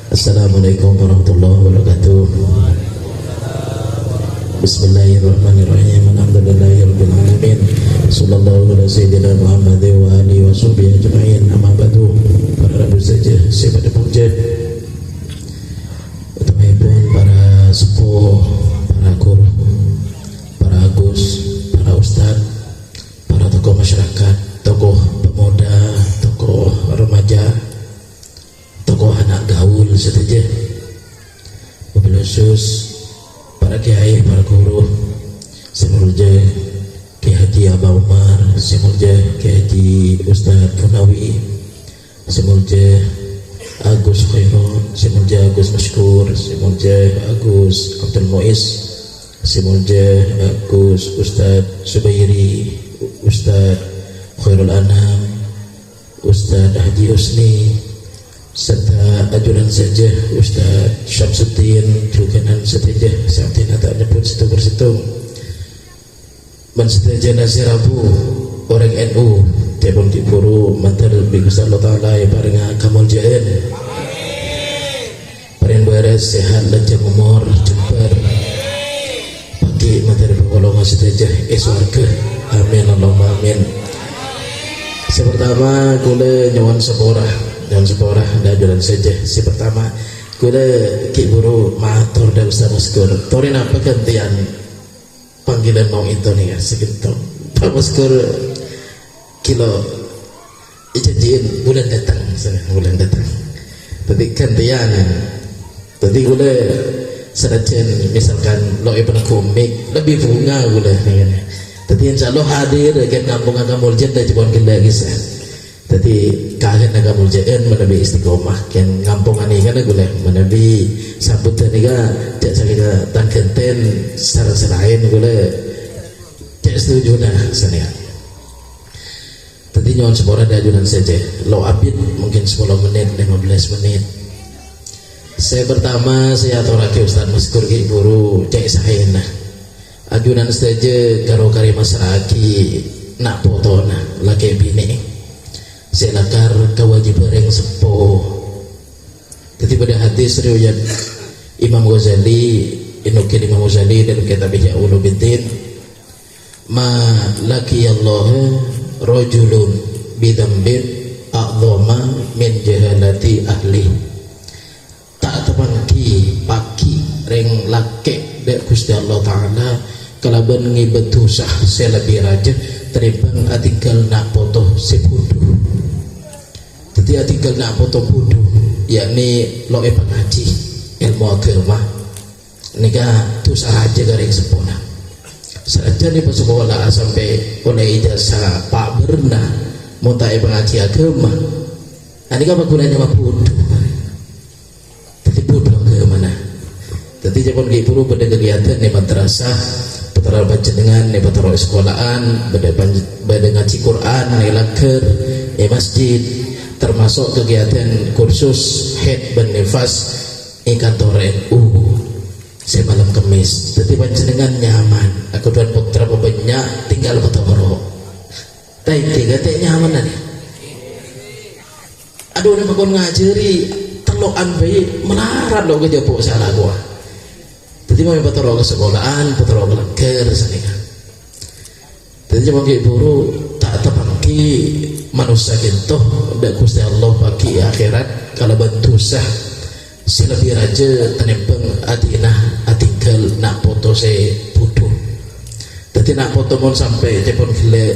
Assalamualaikum warahmatullahi wabarakatuh. Bismillahirrahmanirrahim. Alhamdulillahirabbil alamin. Sallallahu ala sayyidina Muhammad wa alihi wa sahbihi ajma'in. Amma ba'du. Para rabu saja saya pada puja utamanya para sepuh, para guru, para agus, para ustad, para tokoh masyarakat, tokoh pemuda, tokoh remaja, tokoh anak gaul saja, wabil khusus para kiai, para guru, semulja Kiai Haji Aba Umar, semulja Kiai Haji Ustaz Funawi, semulja Agus Khairon, semulja Agus Mashkur, semulja Agus Abdul Muiz, semulja Agus Ustaz Subairi, Ustaz Khairul Anam, Ustaz Haji Husni, serta ajuran saja Ustaz Syamsuddin Jukanan saja sampai nak nyebut situ bersitu mensetuju nasir abu orang NU tiapun kiburu mantar bigusa Allah Ta'ala ya paringa kamul jain paring beres sehat lancar umur jembar pagi mantar berkolongan saja eswarga amin Allahumma amin. Sepertama kula nyawan seporah dan seporah dan jalan saja. Si pertama kula kiburu matur dan Ustaz Maskur torin apa gantian panggilan mau itu nih ya segitu Pak Maskur kilo ijajiin bulan datang tapi gantian tadi kula serajan misalkan lo pernah komik lebih bunga kula nih tadi insyaallah hadir kan kampung Agamul Jannah jebon gila kisah tadi kaget Agamul Jannah menabi istiqomah kan kampung ani kan boleh menabi sambutan ni kan jak sakit tan kenten secara selain boleh jak setuju nah sana tadi nyawan seborang ada ajunan saja lo abid mungkin 10 menit 15 menit saya pertama saya aturake Ustaz Maskur ki buru cek saya nah ajunan saja karo kari masyarakat nak foto nah laki bini saya lakar kewajiban yang sepuh jadi pada hadis riwayat Imam Ghazali inukir Imam Ghazali dalam kitab Ihya Ulumuddin ma laki Allah rajulun bidambin a'dhama min jahalati ahli tak tepangki paki reng laki dek Gusti Allah Ta'ala kalaban ngibet usah saya lebih raja terimbang atinggal nak foto sebudu jadi atinggal nak foto budu yakni lo pengaji ilmu agama nikah dosa aja garing sempurna saja nih pas sekolah sampai oleh ijazah Pak Berna mau tak pengaji agama ini kan gunanya mah budu jadi budu agama nah jadi jangan gipuru pada kegiatan nih madrasah petara panjenengan nih petara sekolahan pada ngaji Quran nih laker nih masjid termasuk kegiatan kursus head dan nifas kantor NU saya malam kemis jadi panjenengan nyaman aku dan putra banyak tinggal betoro tapi tiga nyaman nih aduh udah makon ngajari telokan bayi melarat lo kejapuk salah gua jadi mau betoro ke sekolahan betoro ke leker sanika jadi cuma buru tak tepangki manusia gentoh dan Gusti Allah bagi akhirat kalau bantu sah silebih raja tenempeng adinah atinggal nak foto saya butuh jadi nak foto pun sampai cepon gile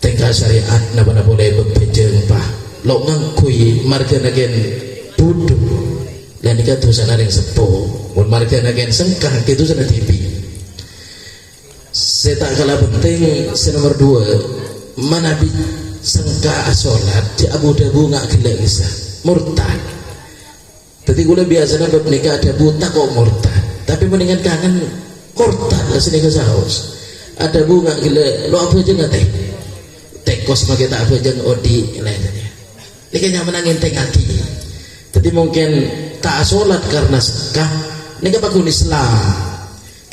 tengah syariat napa boleh berbejeng pah lo ngangkui marga nagen butuh dan ikat dosa naring sepo mun marga nagen sengkah itu sana TV saya tak kalah penting nomor 2 manabi sengkah sholat di Abu Dhabi nggak gila kisah murtad jadi gue biasanya buat nikah ada buta kok murtad tapi mendingan kangen murtad lah sini ke saus ada bunga gila lo apa aja nggak teh tekos pakai tak apa aja odi lainnya ini kayaknya menangin tengaki jadi mungkin tak sholat karena sekah ini kan pakun Islam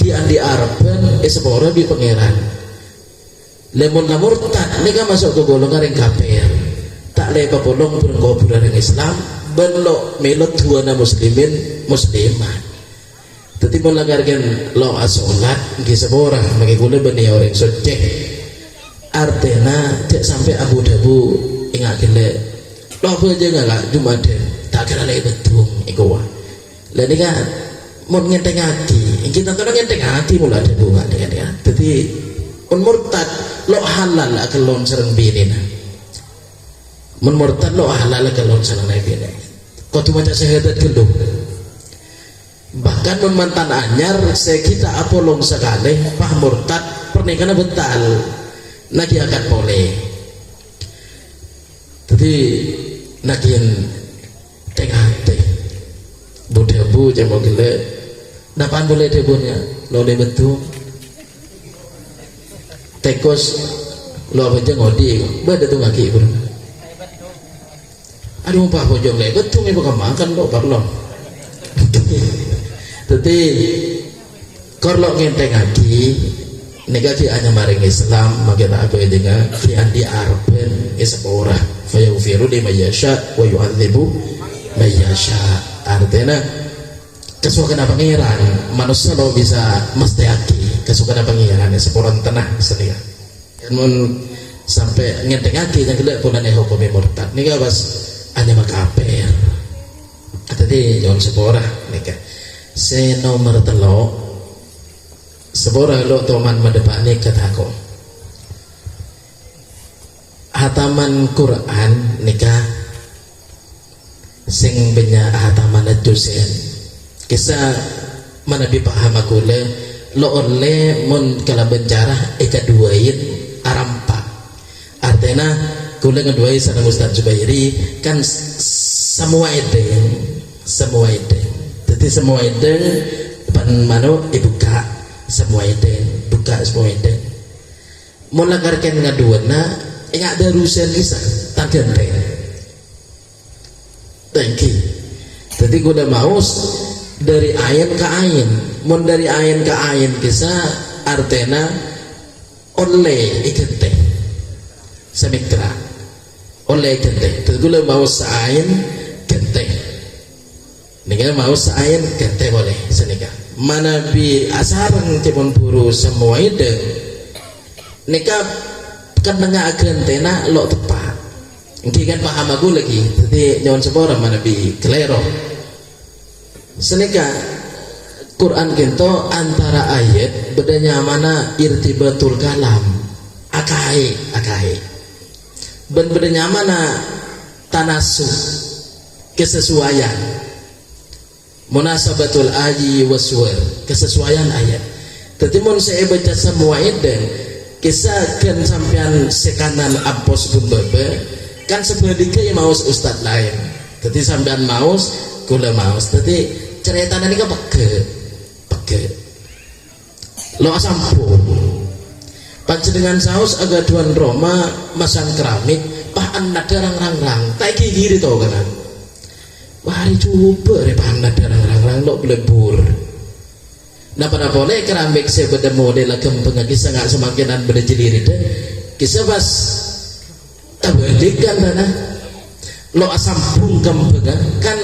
di andi Arab sepora di pangeran lemon la murtad nika masuk ke golongan yang kafir tak le papolong berengko budaya Islam belok melot tuana muslimin muslimat tetapi melagarkan lo asolat nggih sepora magi kula bani orang soceh artena cek sampai Abu Dhabu ingat gele lo apa aja nggak Jumaden tak kira lagi betul iku wah lah nika mau ngenteng hati kita tuh ngenteng hati mulai ada bunga dengan dia jadi murtad lo halal akalon sereng bini murtad lo halal akalon sereng bini kau cuma cak syahadat gelung bahkan mantan anyar saya kita apolong sekali pah murtad pernikahan betal nagi akan boleh jadi nagian tengah budabu jamu gile napaan boleh debunya lo le betul tekos lo apa aja ngodi beda tuh ngaki pun aduh pak pojong le betul ibu kamu makan lo parlo tapi kalau ngenteng ngaki negatif hanya maring Islam makin aku dengan di andi arben isapora fayufiru di mayasya wa yu'adzibu mayasya artinya kesukaan pangeran manusia lo bisa mesti aki kesukaan pangeran seporan tanah sedia mun sampai ngenteng aki yang kelak punan hukum murtad nika pas hanya makaper tadi jangan sepora nika se nomor telo sepora lo toman mendepan nikah aku hataman Quran nikah sing benya hataman dosen kisah mana bi paham aku le lo oleh mon kala bencara ikaduain arampa artinya kula ngeduai sana Ustaz Zubairi kan semua ide jadi semua ide pan mano ibuka semua ide buka semua ide mau lagarkan ngaduana ingat ada rusen bisa tangan thank you jadi gue udah maus dari ayin ke ayin mon dari ayin ke ayin kisah artena oleh ikente semikra oleh ikente jadi gue udah maus ayin kente nika maus ayin kente boleh senika mana bi asarang cipon buru semua ide nika kan tengah agentena lo tepat ini kan paham aku lagi jadi nyawan sepora mana bi kelero senika Quran kinto antara ayat bedanya mana irtibatul kalam akai ben bedanya mana tanasub kesesuaian munasabatul ayi waswar kesesuaian ayat jadi mun saya baca semua itu kisah kan sampean sekanan apos bumbabe kan sebadike maus ustad lain jadi sampean maus kula maus jadi ceritanya ini kan peke lo sampun panjenengan saus agak duan Roma masang keramik pahan nada rang tak gigi tau kan wah hari coba pahan nada rang lo belebur nah pada boleh keramik saya beda model kembang kisah nggak semakinan berjelirit kisah pas tabadikan mana lo asam pun kembang kan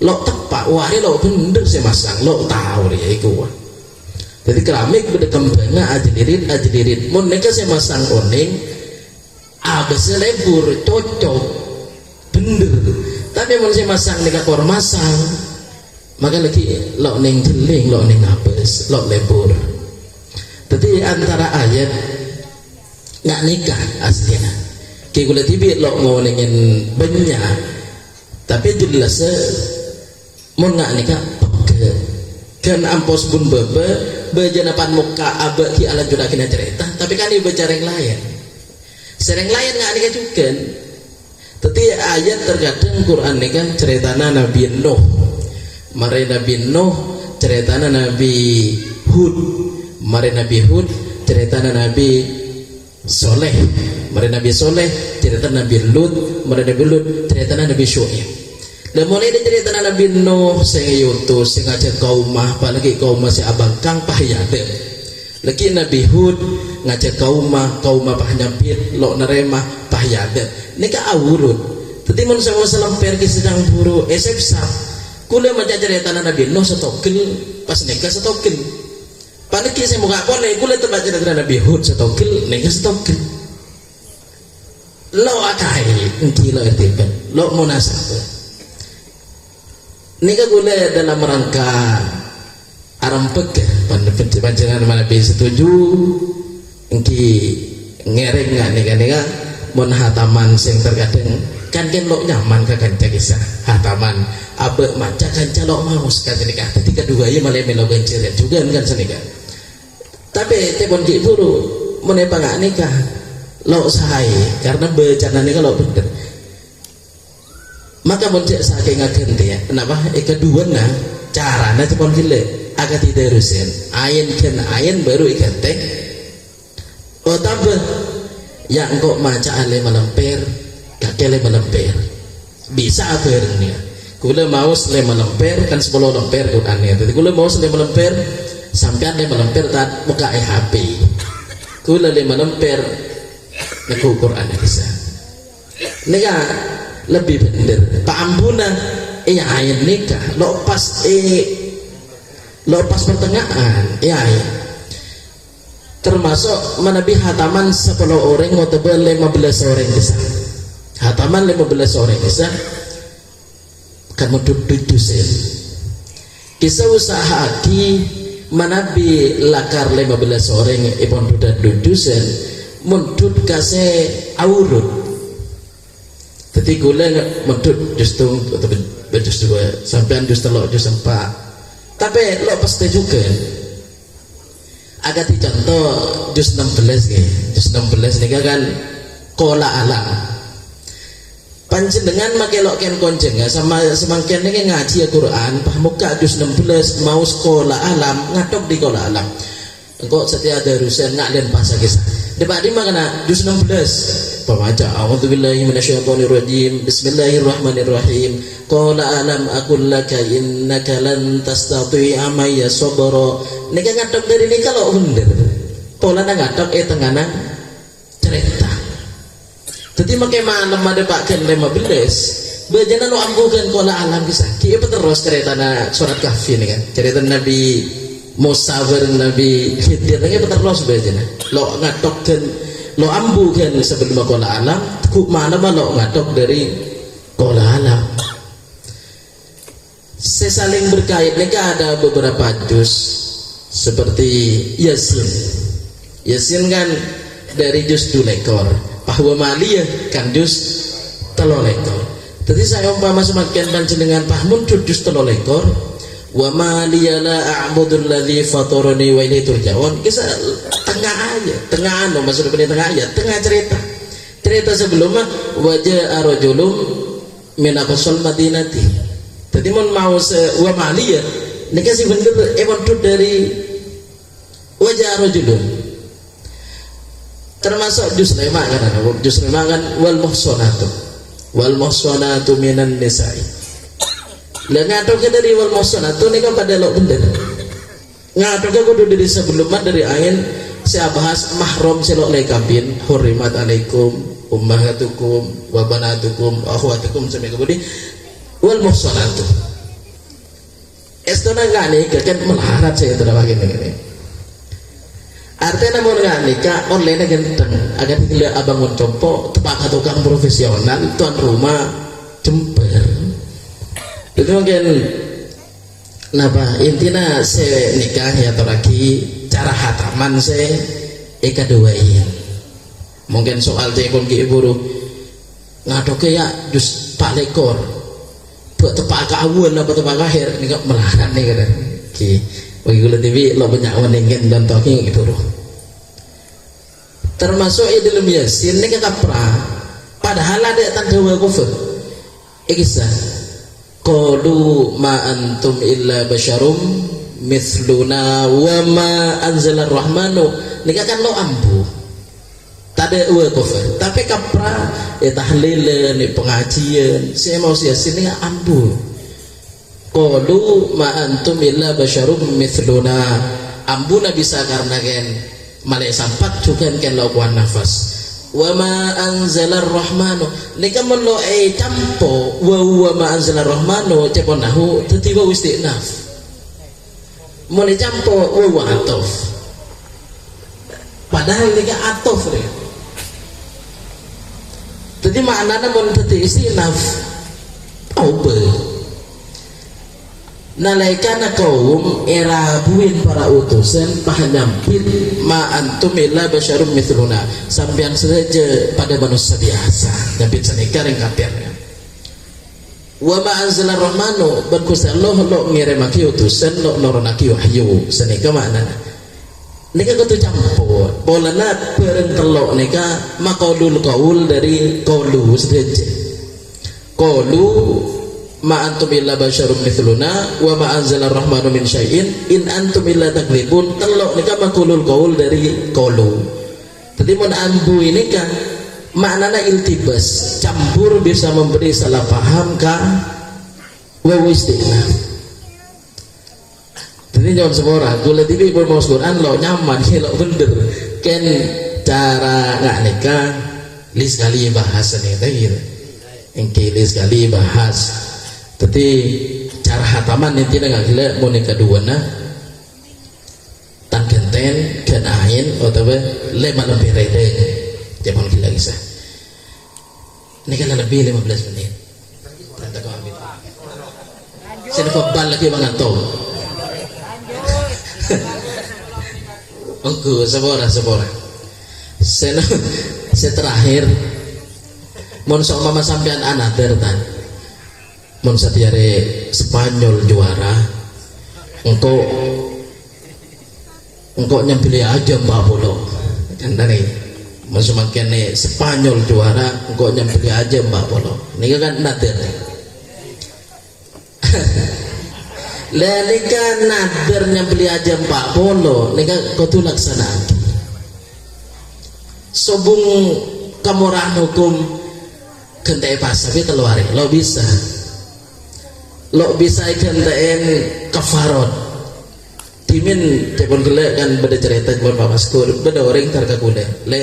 lo tepak wari lo bener saya masang lo tahu ya itu jadi keramik beda kembangnya ajelirit mun neka saya masang oning abis lebur cocok bener tapi mun saya masang neka kor masang maka lagi lo neng jeling lo neng abis lo lebur jadi antara ayat nggak nikah aslinya kayak gue tibi lo ngonengin banyak tapi jelas mau nggak nikah kan ampos pun bejanapan muka abah ki ala juda kena cerita tapi kan ibu cara yang lain sering lain nggak nikah juga tapi ayat terkadang Quran ini kan ceritana Nabi Nuh mari Nabi Nuh ceritana Nabi Hud mari Nabi Hud ceritana Nabi Soleh mari Nabi Soleh ceritana Nabi Lut mari Nabi Lut ceritana Nabi Syuaib dan mulai dari cerita Nabi Nuh saya yutus saya ngajak kaumah apalagi kaumah si abang kang pahiyade lagi Nabi Hud ngajak kauma pah nyampir lo nerema pah yadet nika awurut tadi mun salam pergi sedang buru esepsa kula maca cerita Nabi Nuh setokil pas nika setokil paniki saya muka boleh kula terbaca cerita Nabi Hud setokil nika setokil lo akai engki lo ertiban lo munasabah nika kula dalam rangka arampek panjenengan mana bisa setuju engki ngereng nggak nika mun hataman sing terkadang kan lo nyaman ka kanca kisah hataman abe maca kanca lo mau sekali nika tapi kedua ya malah melo ganceret juga kan senika tapi tepon ki buru mun pangak nikah lo sahai karena becana nika lo bener maka mun cek saking ngagente ya kenapa kedua nah carana tepon gile agak tidak rusen ayen baru ikate oh tambah yang kok maca ale melemper kakek le melemper bisa apa ini kula mau le melemper kan 10 lemper Quran ya jadi kula mau le melemper sampean le melemper tak buka HP kula le melemper niku Quran bisa nika lebih bener pak ampuna ayen nikah lo pas pertengahan ya termasuk menabi hataman 10 orang atau 15 orang bisa hataman 15 orang bisa kan mudut dusen kisah usaha ki menabi lakar 15 orang ipon dudat dusen mudut kase aurut jadi gula mudut justru atau bejus dua sampean justru lo justru 4 tapi lo pasti juga agak dicontoh juz 16 nih juz 16 nih kan kola alam panjenengan make lo ken konjeng ya sama semangkian ini ngaji Al-Quran pah muka juz 16 mau sekolah alam ngatok di kola alam engkau setiap ada rusen ngalen pas kisah debat di mana juz 16 pemaca a'udzubillahi minasyaitonirrajim bismillahirrahmanirrahim qala alam aqul laka innaka lan tastati'a maya sabra nika ngatok dari nika lo bener pola ngatok tengana cerita jadi makai malam ada pakai 15 bejana lo ambukan qala alam kisah kieu terus cerita surat kahfi ini kan cerita Nabi Musa Nabi Khidir ini terus bejana lo ngatokkan lo ambukan sebelum qala alam ku mana lo ngatok dari qala alam sesaling berkait mereka ada beberapa juz seperti Yasin kan dari juz 2 lekor bahwa maliyah kan juz 3 lekor jadi saya umpama semakin panjenengan pahmun juz 3 lekor wa maliyah la a'budul ladzi fatarani wa ilaihi turja'un kisah tengah aja tengah anu maksud tengah aja tengah cerita sebelumnya wajah rajulun min aqsal madinati jadi mau wa maliyah ini kasih bener emang dari wajah rajulun termasuk juz 5 kan juz 5 kan wal muhsanatu minan nisa'i lah ngatoknya dari wal muhsanatu ini kan pada lo bener ngatoknya kudu dari sebelumnya dari ain saya bahas mahram selok lekabin hurimat alaikum ummahatukum wa banatukum wa akhwatukum sampai kemudian wal muhsanatu estona nggak nikah kan melarat saya tidak pakai ini artinya mau nggak nikah online ganteng agar tidak abang mencompo tepak tukang profesional tuan rumah jember itu mungkin napa intinya saya nikah ya lagi cara hataman saya ekaduain mungkin soal telepon ke ibu ngadoke ya jus pak lekor buat tepak kawin apa tepak akhir ini kok melarat nih kan oke bagi gula TV lo banyak meningin dan talking gitu loh termasuk dalam Yasin ini kapra padahal ada tanda wa kufur ikisah qalu ma antum illa basyarum mithluna wa ma anzalar rahmanu nika kan lo ambu tade wa kufur tapi kapra tahlil ni pengajian saya mau Yasin ini ambu qalu ma antum illa basyarum mithluna ambuna bisa karena kan malai sampat juga kan lo kuan nafas wa ma anzalar rahmanu nika mon lo campo wa ma anzalar rahmanu ceponahu tetiba istinaf mon campo wa atof padahal nika atof re jadi maknanya mon teti istinaf obe nalaikana kaum erabuin para utusan pahanyampin ma antum illa basyarum mithluna sampean saja pada manusia biasa nyampin sanika ring kapirnya wa ma anzala rahmanu berkusti Allah lo ngirimaki utusan lo noronaki wahyu sanika maknana nika kudu campur bolana bareng telok nika maqaulul qaul dari qaulu saja qaulu ma antum illa basyarum mithluna wa ma anzalar rahmanu min syai'in in antum illa takdzibun telok nika maqulul qaul dari qaulu jadi mun ambu ini kan maknanya iltibas campur bisa memberi salah paham ka wa istina jadi jangan semua gula tibi bermaus Quran lo nyaman lo bener kan cara nggak nikah lis kali bahasa nih gitu yang lis kali bahas tapi cara hataman yang tidak nggak gila mau nikah dua na tangkenten kenain atau lima lebih rede jangan gila kisah nikah lebih 15 menit tante kau ambil saya kebal lagi mengantuk engkau sebora saya terakhir mau sok mama sampean anak tertan mon satiare Spanyol juara engkau nyampili aja Mbak Bolo kan dari semakin Spanyol juara engkau nyampili aja Mbak Bolo ini kan nader ini kan nader nyampili aja Mbak Bolo ini kan kau tuh laksana sobung kamurahan hukum kentai pas tapi teluari lo bisa ikantain kafarot timin tepon gelek kan beda cerita buat Pak Maskur beda orang terkakule le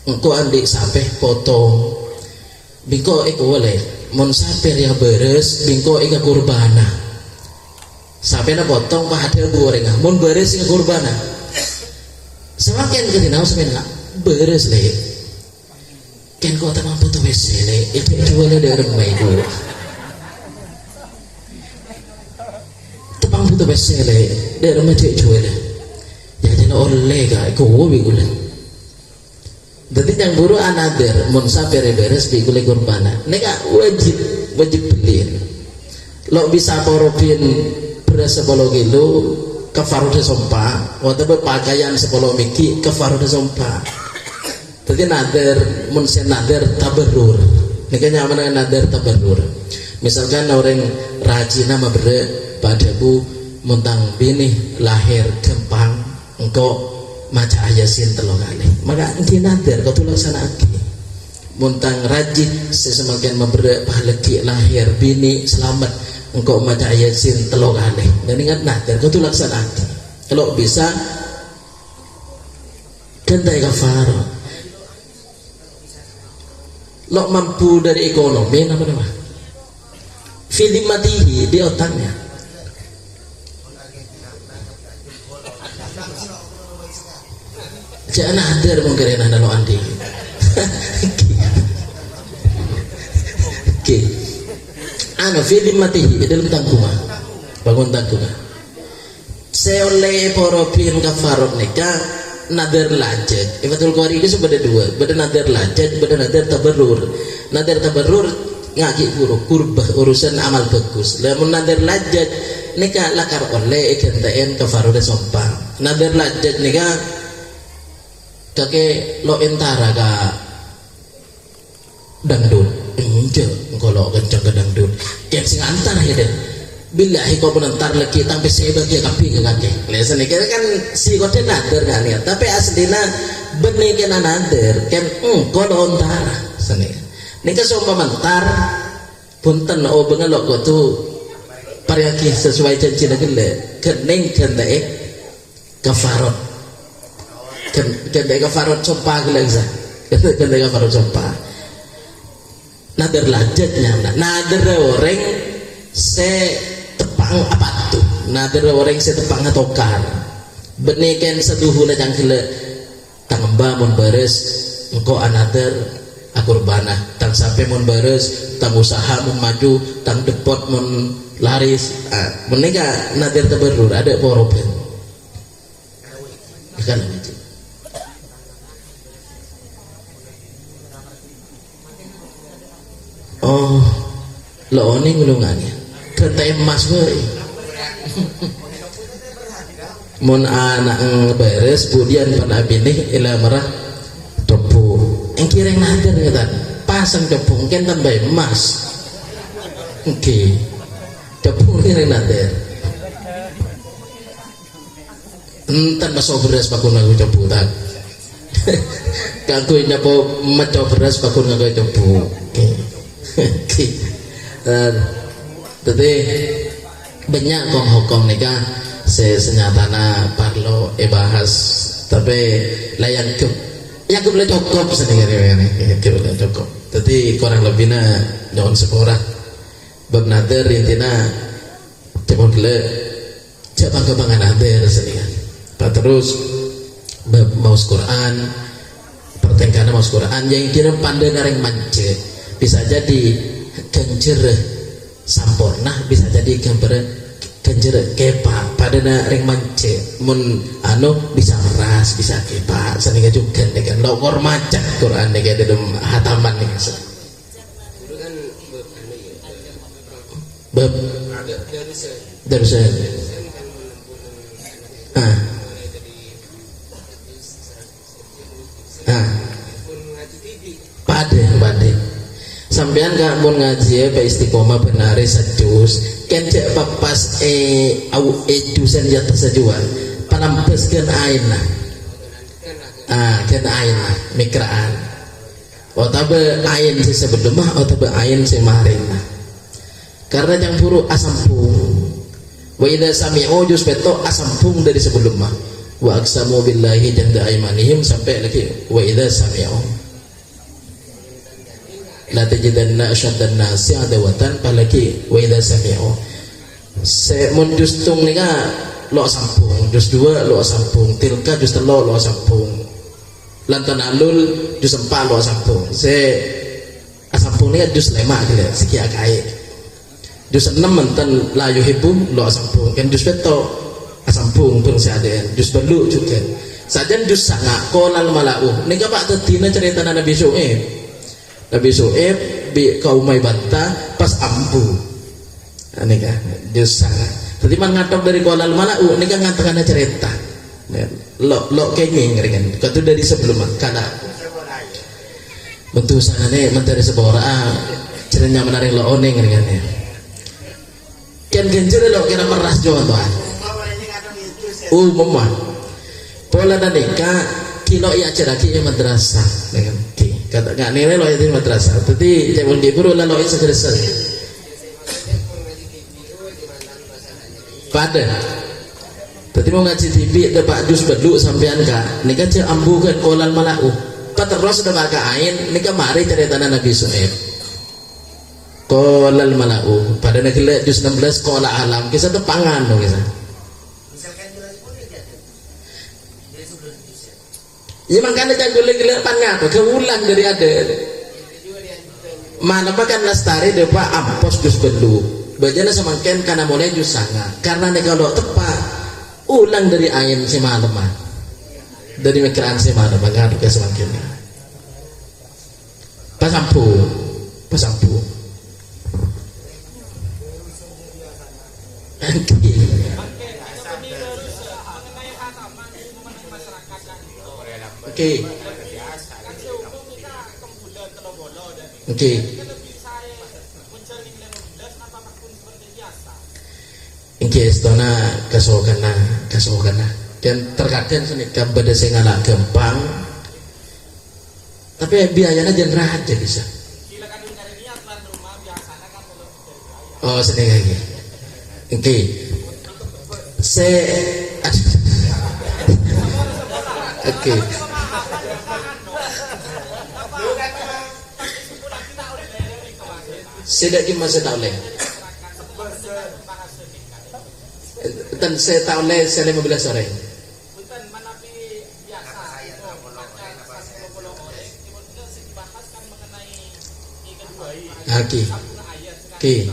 engkau andi sampai potong bingko eko boleh mon sampai ya beres bingko eka kurbana sampai na potong pak ada dua orang mon beres eka kurbana semakin kedinau semakin beres le kan kau tak mampu tuh wc le itu jual dari rumah itu tepang butuh besele dari macam jual ya jadi oleh gak kau bigul jadi yang buru anader monsafir beres bigul kurbana nega wajib beli lo bisa poropin beras 10 kilo kafaru de sompa atau pakaian 10 miki kafaru de sompa jadi nader monsen nader tabarur nega nyaman nader tabarur misalkan orang rajin nama bere pada bu muntang bini lahir gempang engkau maca ayasin 3 kali maka nanti nader kau tuh laksana lagi muntang rajin sesemakin memberi pahalaki lahir bini selamat engkau maca ayasin 3 kali dan ingat nader kau tuh laksana lagi kalau bisa kentai kafaro lo mampu dari ekonomi nama film matihi di otaknya jangan hadir mungkin ada lo andi oke anu film matihi dalam tangkungan bangun tangkungan seoleh poropin kafarot nikah nader lajat ibatul qori itu sebenarnya dua beda nader lajat beda nader tabarrur ngaki guru kurbah urusan amal bagus lamun nader lajat nikah lakar oleh ikantain kafarot sompang nader lajat nikah kakek lo entara ka dangdut enje kalau kencang ke dangdut kayak sing antar ya deh billahi kau penentar lagi sampai saya bagi kapi ke kakek lesan ini kan si kode nader kan ya tapi aslina benih kena nader kan kalau ontara seni ini kan semua mentar punten oh bengelok kau tuh pariaki sesuai janji lagi le kening kendai kafarot kan deka farod sompa gelangsa kan deka farod sompa nader lajatnya nader orang se tepang apa tuh nader orang se tepang atokar beniken seduhuna jangkile tangamba mun beres engko anader akurbana tang sampai mun beres tang usaha mun maju tang depot mun laris menika nader tabarrur ada problem kan oh lo ini ngulungannya kereta emas gue mun anak beres budian pada bini ila merah topu yang kireng nader kata pasang topu mungkin tambah emas oke topu kireng nader entar masuk beras pakun aku topu tak kaku nyapo maco beras pakun aku topu oke jadi banyak hukum nikah senyatana parlo bahas tapi layan ke yang ke boleh cukup sendiri ini ke boleh cukup jadi kurang lebihnya jangan sekolah bab nader intinya cuma gila cak bangga nader sendiri terus bab maus Quran pertengkaran maus Quan yang kira pandai nareng mance bisa jadi kencer sampurna bisa jadi gambar kencer kepa pada nareng mance mun anu bisa ras bisa kepa sehingga juga dengan lokor macam Quran nih dalam hataman nih kan bab darusan pada sampean gak mau ngaji ya istiqomah benar sejus kan cek papas dusen jatuh sejuan panampeskan aina kan aina mikraan otabe ain si sebelumah otabe ain si marina karena yang buru asampung wa idza sami'u jus beto asampung dari sebelumah wa aqsamu billahi janda aymanihim sampai lagi wa idza sami'u la tajidanna asyaddan nasi adawatan palagi wa idza sami'u se mun jus tung nika lo sampung jus 2 lo sampung tilka jus 3 lo sampung lantan alul jus 4 lo sampung se asampung nika jus 5 gitu sekian kai jus 6 menten la yuhibbu lo sampung kan jus beto asampung pun seadaan jus belu juga sajan jus sangat kolal malau nika pak tetina cerita Nabi Su'aib bi kaumai banta pas ampu ini kan dosa tadi man ngatok dari kolal malau ini kan ngatakan cerita lo kenging kan katu dari sebelum karena bentuk sana nih menteri sebuah cerita menarik lo oning kan ya kan genjer lo kira meras jawa tuan umumah pola dan nikah kilo ya ceraki ya madrasah kan kata nggak nilai lo itu madrasah tapi jangan diburu lalu itu segera pada tadi mau ngaji TV dapat jus beduk sampean kak nikah cek ambukan kolal malau terus sudah maka ain nikah mari cerita Nabi Su'aib kolal malau pada negeri jus 16 kola alam kisah tepangan dong kisah ya makanya jangan gula-gula pangat keulang dari ada mana makan lestari depa ampos dus belu bajana semakin karena mulai jus sanga karena nih kalau tepat ulang dari ain si malaman dari mikiran si malaman ngadu ke semakin pasampu Oke. Iki istana kasokana dan terkadang senikah pada saya ngalah gampang tapi biayanya jangan raja bisa oh seneng lagi oke Oke. Sedak gimana saya tahu leh. Dan saya tahu leh saya 15 sore. Oke. Oke.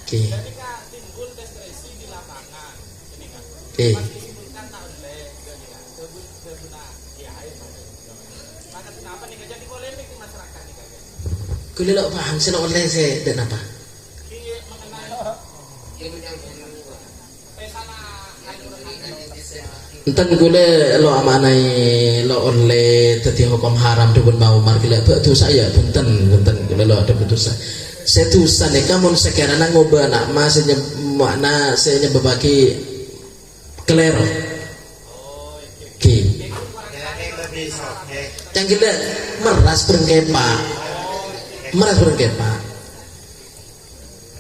Oke. Oke. Kuliah paham sih oleh saya dan apa? Enten kuliah lo amanai lo oleh tadi hukum haram tu pun mau markila betul saya punten kuliah lo ada betul saya. Setusan ni kamu sekarang ngoba nak masanya makna saya berbagi kelero. Ki. Yang kita meras berengkepa.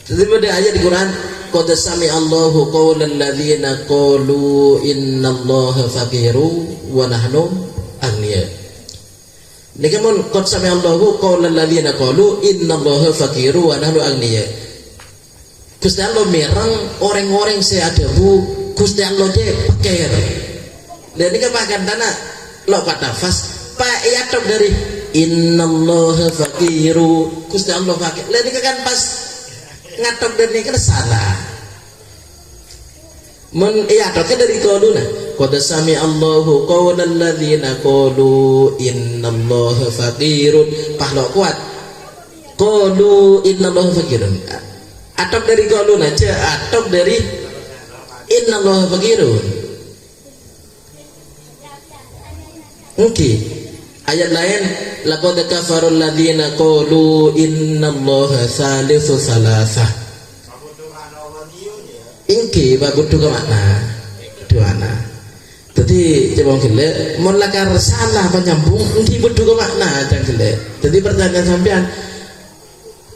Jadi pada ayat di Quran, qad sami Allahu qaulal ladzina qalu innallaha faqiru wa nahnu aghniya. Nika mun qad sami Allahu qaulal ladzina qalu innallaha faqiru wa nahnu aghniya. Gusti Allah merang orang-orang seadabu Gusti Allah je fakir. Dan nika pakan tanah lo kata fas pak ya tok dari innallaha faqiru Gusti Allah fakir. Lah nika kan pas ngatok dari nika salah. Men iya tok dari qauluna qad sami Allahu qaulal ladzina qalu innallaha faqirun pahlo kuat qalu innallaha faqirun atok dari qauluna aja atok dari innallaha faqirun. Oke. Ayat lain laqad kafarul ladzina qalu innallaha salisu salasah. Ingki bagudu ke makna duana. Jadi coba gile mun lakar salah penyambung ingki budu ke makna jang gile. Jadi pertanyaan sampean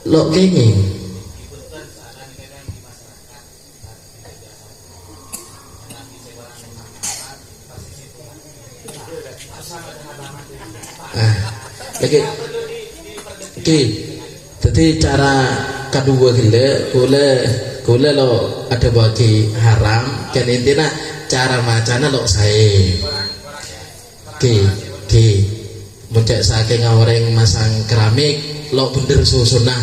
lo kenging Oke, jadi cara kedua gula lo ada bagi haram, kan intinya cara macana lo saya. Muncak saking orang masang keramik lo bener susunah,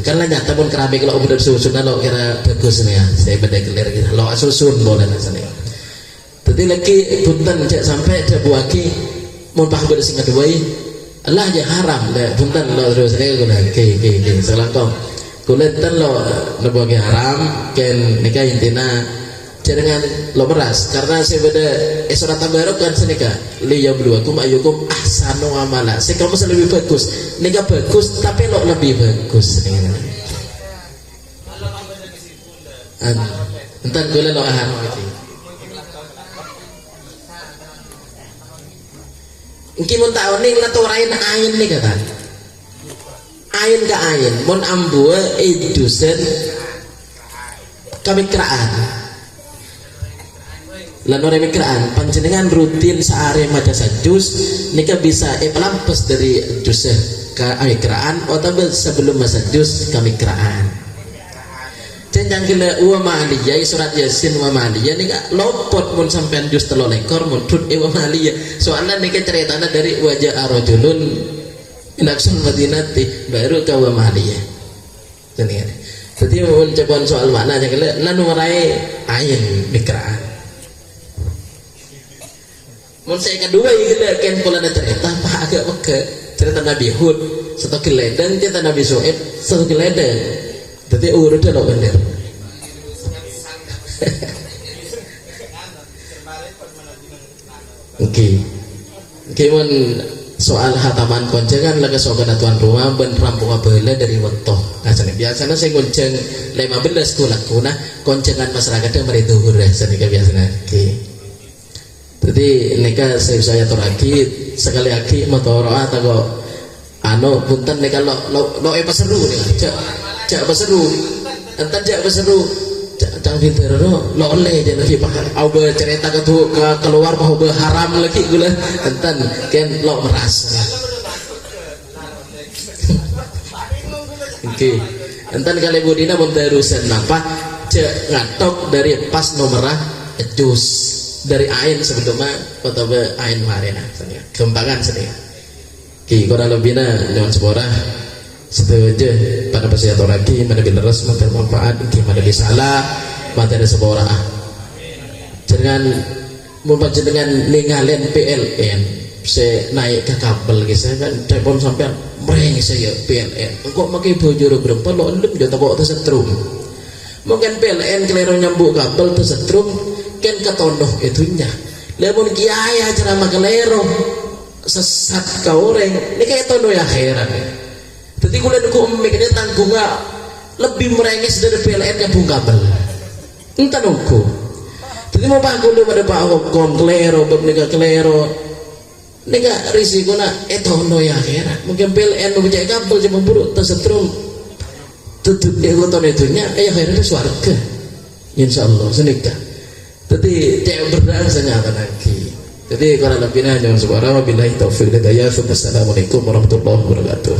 Karena nyata pun keramik lo bener susunah lo kira bagus nih ya, saya beda kelir gitu. Lo susun boleh nasanya. Jadi lagi punten cek sampai ada buaki. Mau paham sing kedua Allah aja haram dah punten lo terus saya guna ke selangkong kulitan lo bagi haram ken nikah intina jangan lo meras karena saya beda surat tabarok kan senika liyabluwakum ayyukum ahsanu amala saya kamu lebih bagus nikah bagus tapi lo lebih bagus entar kuliah lo haram gitu. Mungkin mun tahu nih naturain ain nih kata ain ke ain mun ambua edusen kami keraan lalu kami keraan panjenengan rutin sehari maca sajus nika bisa pelampes dari jus kami keraan atau sebelum masa jus kami keraan cenjang gila uwa ma'aliyah surat yasin uwa ma'aliyah nika lopot mun sampean jus telo lekor mun tut uwa ma'aliyah soalnya nika ceritanya dari wajah arojulun inaksun madinati baru ke uwa ma'aliyah jadi mun cepon soal makna aja gila nanu marai ayin mikraan mun saya kedua gila ken polana cerita pak agak peke cerita Nabi Hud satu geledan cerita Nabi Soeb satu geledan jadi urutnya lo bener. Oke, mun soal hataman koncengan lagi soal tuan rumah ben rampung abela dari wetoh. Nah, biasanya saya gonceng 15 kulakuna koncengan masyarakatnya meriduhur ya, biasanya. Oke. Jadi neka saya lagi sekali lagi motoroa atau punten neka lo seru nih. jak beseru entan jak beseru cang pinter lo oleh je lagi pak au cerita ke keluar bahwa haram lagi gula entan kan lo merasa oke entan kali budina mun terusan apa cek ngatok dari pas nomorah jus dari ain sebelumnya atau ain marina kembangan sini ki kurang lebihnya nyaman seborah setuju pada persiapan lagi mana bileres mana manfaat mana disalah mana ada seborah jangan membaca dengan ninggalin PLN saya naik ke kabel gitu kan telepon sampai mereng saya PLN kok pakai bojor berempat lo lem jatuh bawa tersetrum mungkin PLN kelero nyambuk kabel tersetrum kan ketondoh itunya lemon kiai acara makelero sesat kau orang ini kayak tondo ya heran jadi kuliah ku mikirnya tanggungnya lebih merengis dari PLN nyambung kabel entah nunggu jadi mau pak kuliah pada pak hukum kelero bebnika kelero ini gak risiko na tondo ya heran mungkin PLN mau percaya kabel cuma buruk tersetrum tutup dia kotor itunya akhirnya suarga insyaallah senikah jadi cek berdasar nyata lagi jadi kalau lebihnya jangan sebarang wabillahi taufiq hidayah. Assalamualaikum warahmatullahi wabarakatuh.